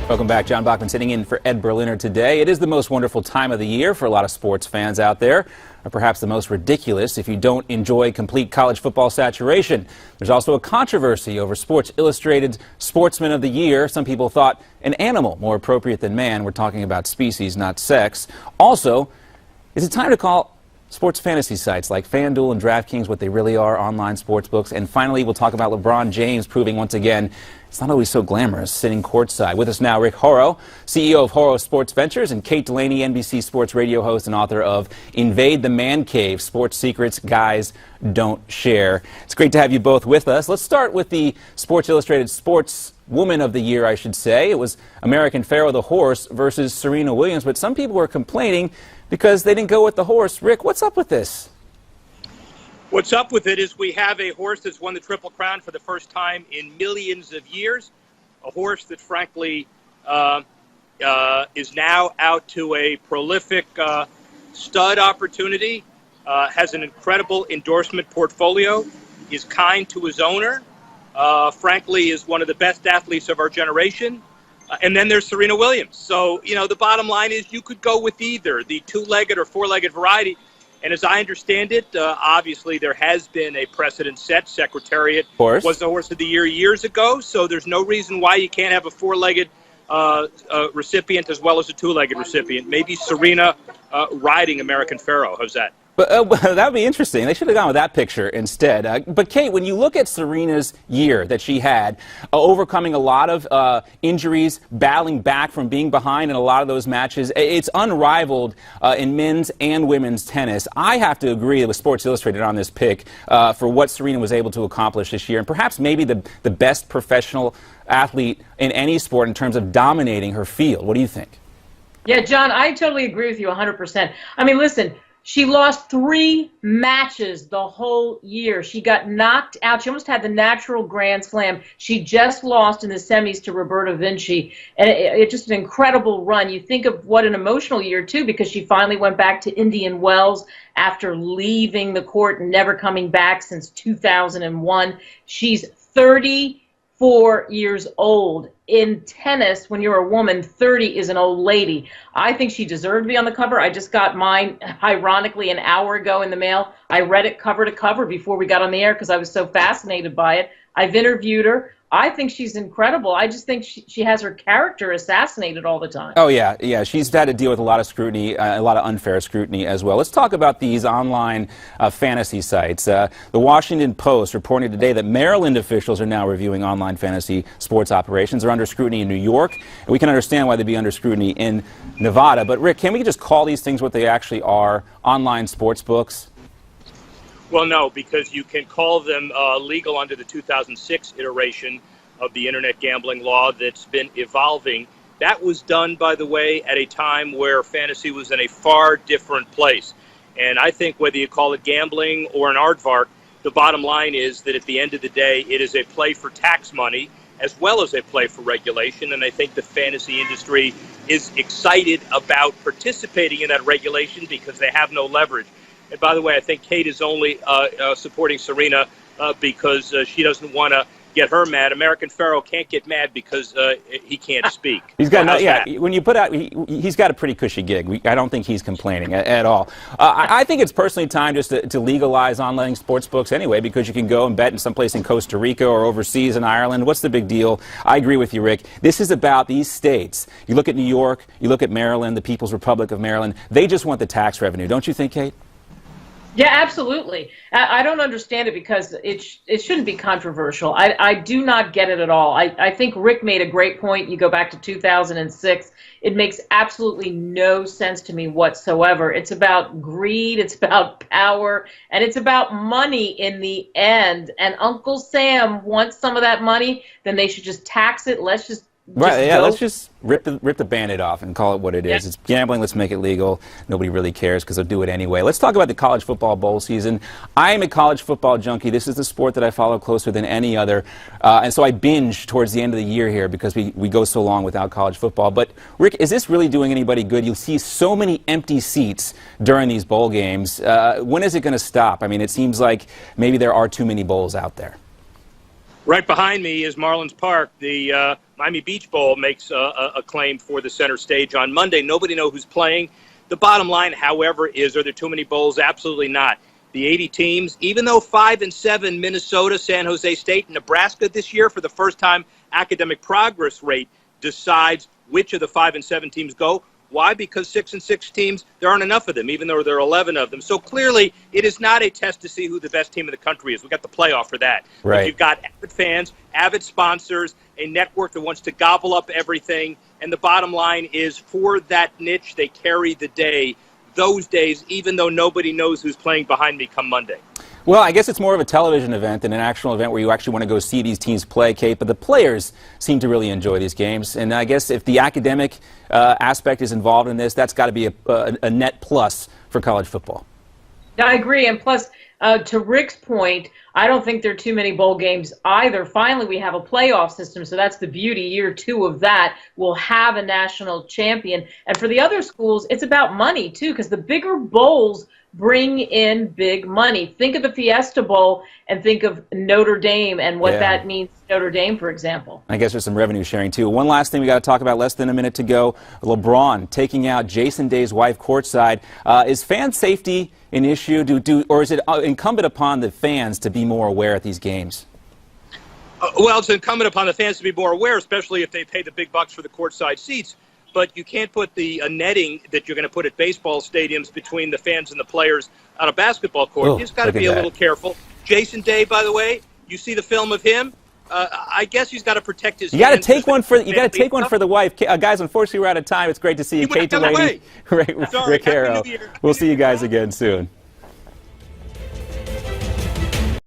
Welcome back. John Bachman sitting in for Ed Berliner today. It is the most wonderful time of the year for a lot of sports fans out there, or perhaps the most ridiculous if you don't enjoy complete college football saturation. There's also a controversy over Sports Illustrated's Sportsman of the Year. Some people thought an animal more appropriate than man. We're talking about species, not sex. Also, is it time to call sports fantasy sites like FanDuel and DraftKings what they really are, online sports books? And finally, we'll talk about LeBron James proving once again it's not always so glamorous sitting courtside. With us now, Rick Horrow, CEO of Horrow Sports Ventures, and Kate Delaney, NBC Sports radio host and author of Invade the Man Cave, Sports Secrets Guys Don't Share. It's great to have you both with us. Let's start with the Sports Illustrated Sports Woman of the Year, I should say. It was American Pharoah the horse versus Serena Williams, but some people were complaining because they didn't go with the horse. Rick, what's up with this? What's up with it is we have a horse that's won the Triple Crown for the first time in millions of years, a horse that, frankly, is now out to a prolific stud opportunity, has an incredible endorsement portfolio, is kind to his owner, frankly, is one of the best athletes of our generation. And then there's Serena Williams. So, you know, the bottom line is you could go with either the two-legged or four-legged variety. And as I understand it, obviously there has been a precedent set. Secretariat was the Horse of the Year years ago, so there's no reason why you can't have a four-legged recipient as well as a two-legged recipient. Maybe Serena riding American Pharoah. How's that? But that would be interesting. They should have gone with that picture instead. But, Kate, when you look at Serena's year that she had, overcoming a lot of injuries, battling back from being behind in a lot of those matches, it's unrivaled in men's and women's tennis. I have to agree with Sports Illustrated on this pick for what Serena was able to accomplish this year, and perhaps maybe the best professional athlete in any sport in terms of dominating her field. What do you think? Yeah, John, I totally agree with you 100%. I mean, listen, she lost 3 matches the whole year. She got knocked out. She almost had the natural Grand Slam. She just lost in the semis to Roberta Vinci. And it's just an incredible run. You think of what an emotional year, too, because she finally went back to Indian Wells after leaving the court and never coming back since 2001. She's 34 years old. In tennis, when you're a woman, 30 is an old lady. I think she deserved to be on the cover. I just got mine, ironically, an hour ago in the mail. I read it cover to cover before we got on the air because I was so fascinated by it. I've interviewed her. I think she's incredible. I just think she has her character assassinated all the time. Oh, yeah. She's had to deal with a lot of scrutiny, a lot of unfair scrutiny as well. Let's talk about these online fantasy sites. The Washington Post reporting today that Maryland officials are now reviewing online fantasy sports operations. They're under scrutiny in New York, and we can understand why they'd be under scrutiny in Nevada. But, Rick, can we just call these things what they actually are, online sports books? Well, no, because you can call them legal under the 2006 iteration of the internet gambling law that's been evolving. That was done, by the way, at a time where fantasy was in a far different place. And I think whether you call it gambling or an aardvark, the bottom line is that at the end of the day, it is a play for tax money as well as a play for regulation. And I think the fantasy industry is excited about participating in that regulation because they have no leverage. And by the way, I think Kate is only supporting Serena because she doesn't want to get her mad. American Pharoah can't get mad because he can't speak. He's got when you put out, he's got a pretty cushy gig. I don't think he's complaining at all. I think it's personally time just to legalize online sports books anyway, because you can go and bet in someplace in Costa Rica or overseas in Ireland. What's the big deal? I agree with you, Rick. This is about these states. You look at New York, you look at Maryland, the People's Republic of Maryland. They just want the tax revenue. Don't you think, Kate? Yeah, absolutely. I don't understand it because it shouldn't be controversial. I do not get it at all. I think Rick made a great point. You go back to 2006. It makes absolutely no sense to me whatsoever. It's about greed, it's about power, and it's about money in the end. And Uncle Sam wants some of that money, then they should just tax it. Let's just let's just rip the Band-Aid off and call it what it is. It's gambling. Let's make it legal. Nobody really cares because they'll do it anyway. Let's talk about the college football bowl season. I am a college football junkie. This is the sport that I follow closer than any other. And so I binge towards the end of the year here because we go so long without college football. But, Rick, is this really doing anybody good? You see so many empty seats during these bowl games. When is it going to stop? I mean, it seems like maybe there are too many bowls out there. Right behind me is Marlins Park. The Miami Beach Bowl makes a claim for the center stage on Monday. Nobody knows who's playing. The bottom line, however, is are there too many bowls? Absolutely not. The 80 teams, even though 5-7, Minnesota, San Jose State, and Nebraska this year, for the first time, academic progress rate decides which of the 5-7 teams go. Why? Because 6-6 teams, there aren't enough of them, even though there are 11 of them. So clearly, it is not a test to see who the best team in the country is. We've got the playoff for that. Right. But you've got avid fans, avid sponsors, a network that wants to gobble up everything. And the bottom line is, for that niche, they carry the day those days, even though nobody knows who's playing behind me come Monday. Well, I guess it's more of a television event than an actual event where you actually want to go see these teams play, Kate, but the players seem to really enjoy these games. And I guess if the academic aspect is involved in this, that's got to be a net plus for college football. I agree. And plus, to Rick's point, I don't think there are too many bowl games either. Finally, we have a playoff system, so that's the beauty. Year 2 of that, we'll have a national champion. And for the other schools, it's about money, too, because the bigger bowls bring in big money. Think of the Fiesta Bowl and think of Notre Dame and what that means to Notre Dame, for example. I guess there's some revenue sharing, too. One last thing we got to talk about, less than a minute to go. LeBron taking out Jason Day's wife courtside. Is fan safety an issue, or is it incumbent upon the fans to be more aware at these games? Well, it's incumbent upon the fans to be more aware, especially if they pay the big bucks for the courtside seats. But you can't put the netting that you're going to put at baseball stadiums between the fans and the players on a basketball court. You've got to be a little careful. Jason Day, by the way, you see the film of him. I guess he's got to protect his. You got to take one for the wife, guys. Unfortunately, we're out of time. It's great to see you, Kate Delaney, Rick Horrow. We'll see you guys again soon.